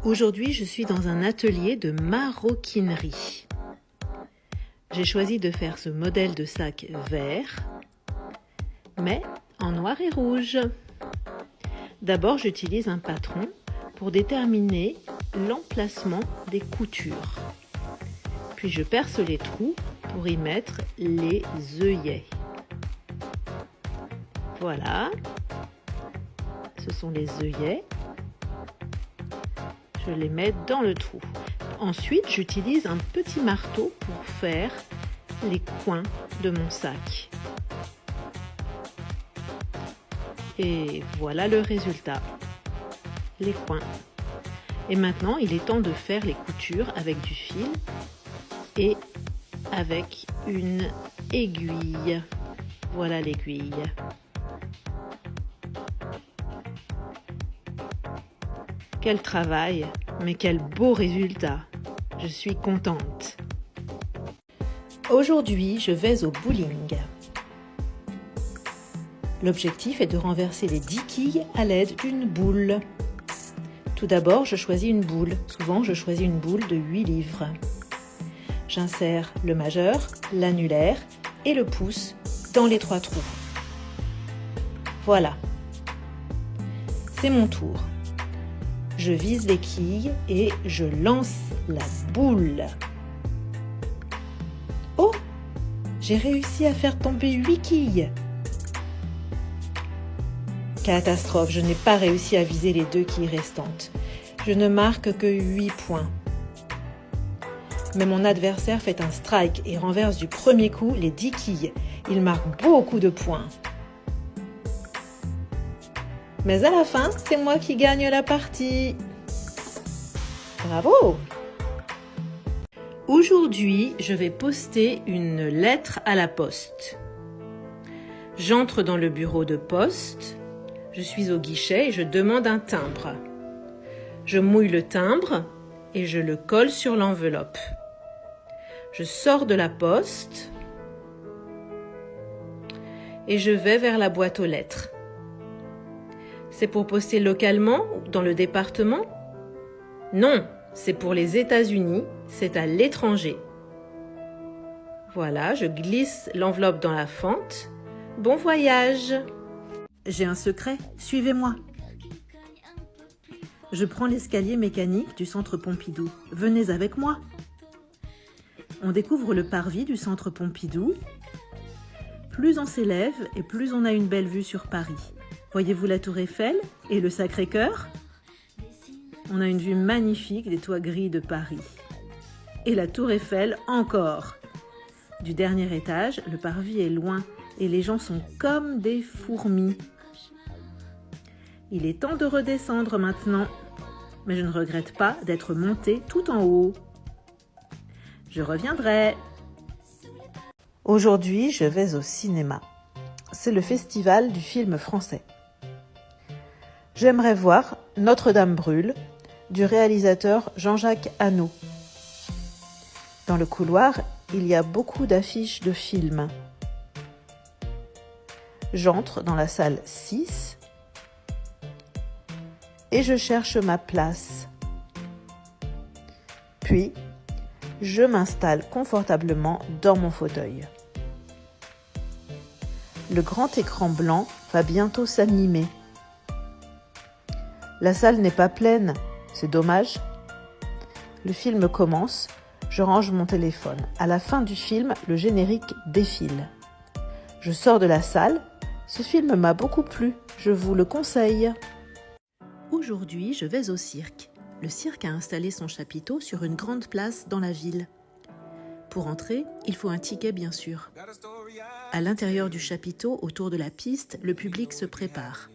Aujourd'hui, je suis dans un atelier de maroquinerie. J'ai choisi de faire ce modèle de sac vert, mais en noir et rouge. D'abord, j'utilise un patron pour déterminer l'emplacement des coutures. Puis je perce les trous pour y mettre les œillets. Voilà, ce sont les œillets. Je les mets dans le trou. Ensuite, j'utilise un petit marteau pour faire les coins de mon sac. Et voilà le résultat, les coins. Et maintenant, il est temps de faire les coutures avec du fil et avec une aiguille. Voilà l'aiguille. Quel travail, mais quel beau résultat! Je suis contente. Aujourd'hui, je vais au bowling. L'objectif est de renverser les 10 quilles à l'aide d'une boule. Tout d'abord, je choisis une boule. Souvent, je choisis une boule de 8 livres. J'insère le majeur, l'annulaire et le pouce dans les 3 trous. Voilà. C'est mon tour. Je vise les quilles et je lance la boule. Oh! J'ai réussi à faire tomber 8 quilles. Catastrophe, je n'ai pas réussi à viser les 2 quilles restantes. Je ne marque que 8 points. Mais mon adversaire fait un strike et renverse du premier coup les 10 quilles. Il marque beaucoup de points. Mais à la fin, c'est moi qui gagne la partie. Bravo! Aujourd'hui, je vais poster une lettre à la poste. J'entre dans le bureau de poste. Je suis au guichet et je demande un timbre. Je mouille le timbre et je le colle sur l'enveloppe. Je sors de la poste et je vais vers la boîte aux lettres. C'est pour poster localement dans le département? Non, c'est pour les États-Unis, c'est à l'étranger. Voilà, je glisse l'enveloppe dans la fente. Bon voyage! J'ai un secret, suivez-moi. Je prends l'escalier mécanique du centre Pompidou. Venez avec moi. On découvre le parvis du centre Pompidou. Plus on s'élève et plus on a une belle vue sur Paris. Voyez-vous la Tour Eiffel et le Sacré-Cœur? On a une vue magnifique des toits gris de Paris. Et la Tour Eiffel encore. Du dernier étage, le parvis est loin et les gens sont comme des fourmis. Il est temps de redescendre maintenant, mais je ne regrette pas d'être montée tout en haut. Je reviendrai. Aujourd'hui, je vais au cinéma. C'est le festival du film français. J'aimerais voir Notre-Dame brûle du réalisateur Jean-Jacques Hano. Dans le couloir, il y a beaucoup d'affiches de films. J'entre dans la salle 6 et je cherche ma place. Puis, je m'installe confortablement dans mon fauteuil. Le grand écran blanc va bientôt s'animer. La salle n'est pas pleine, c'est dommage. Le film commence, je range mon téléphone. À la fin du film, le générique défile. Je sors de la salle, ce film m'a beaucoup plu, je vous le conseille. Aujourd'hui, je vais au cirque. Le cirque a installé son chapiteau sur une grande place dans la ville. Pour entrer, il faut un ticket bien sûr. À l'intérieur du chapiteau, autour de la piste, le public se prépare.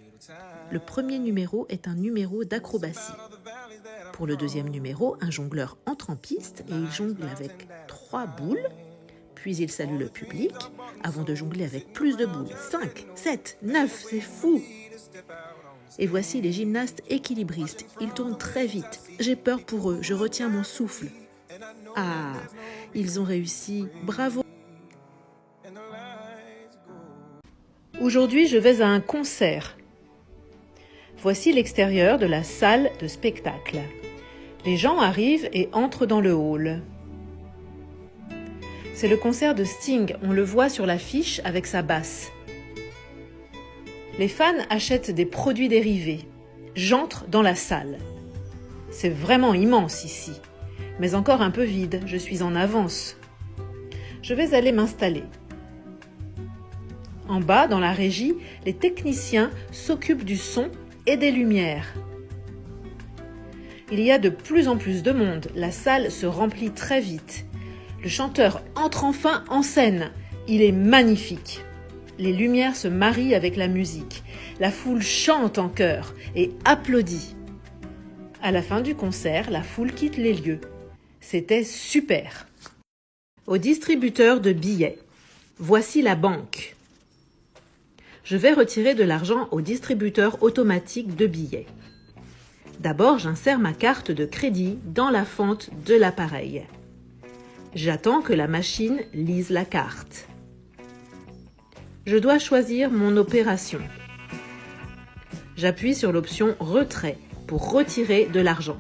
Le premier numéro est un numéro d'acrobatie. Pour le deuxième numéro, un jongleur entre en piste et il jongle avec 3 boules, puis il salue le public avant de jongler avec plus de boules. 5, 7, 9, c'est fou! Et voici les gymnastes équilibristes. Ils tournent très vite. J'ai peur pour eux, je retiens mon souffle. Ah, ils ont réussi, bravo! Aujourd'hui, je vais à un concert. Voici l'extérieur de la salle de spectacle. Les gens arrivent et entrent dans le hall. C'est le concert de Sting, on le voit sur l'affiche avec sa basse. Les fans achètent des produits dérivés. J'entre dans la salle. C'est vraiment immense ici, mais encore un peu vide, je suis en avance. Je vais aller m'installer. En bas, dans la régie, les techniciens s'occupent du son et des lumières. Il y a de plus en plus de monde, la salle se remplit très vite. Le chanteur entre enfin en scène, il est magnifique. Les lumières se marient avec la musique, la foule chante en chœur et applaudit. À la fin du concert, la foule quitte les lieux. C'était super. Au distributeur de billets, voici la banque. Je vais retirer de l'argent au distributeur automatique de billets. D'abord, j'insère ma carte de crédit dans la fente de l'appareil. J'attends que la machine lise la carte. Je dois choisir mon opération. J'appuie sur l'option « Retrait » pour retirer de l'argent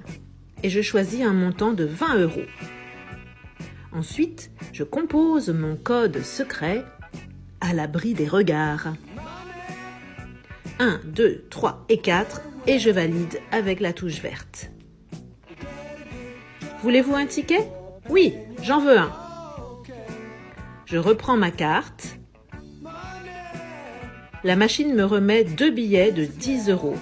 et je choisis un montant de 20 €. Ensuite, je compose mon code secret à l'abri des regards. 1, 2, 3 et 4 et je valide avec la touche verte. Voulez-vous un ticket ? Oui, j'en veux un. Je reprends ma carte. La machine me remet 2 billets de 10 €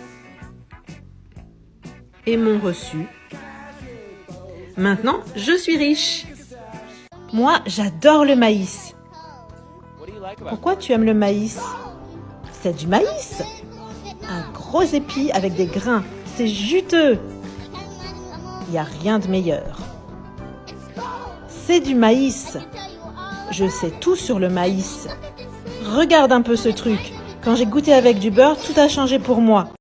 et mon reçu. Maintenant, je suis riche. Moi, j'adore le maïs. Pourquoi tu aimes le maïs ? C'est du maïs. Un gros épi avec des grains. C'est juteux. Il n'y a rien de meilleur. C'est du maïs. Je sais tout sur le maïs. Regarde un peu ce truc. Quand j'ai goûté avec du beurre, tout a changé pour moi.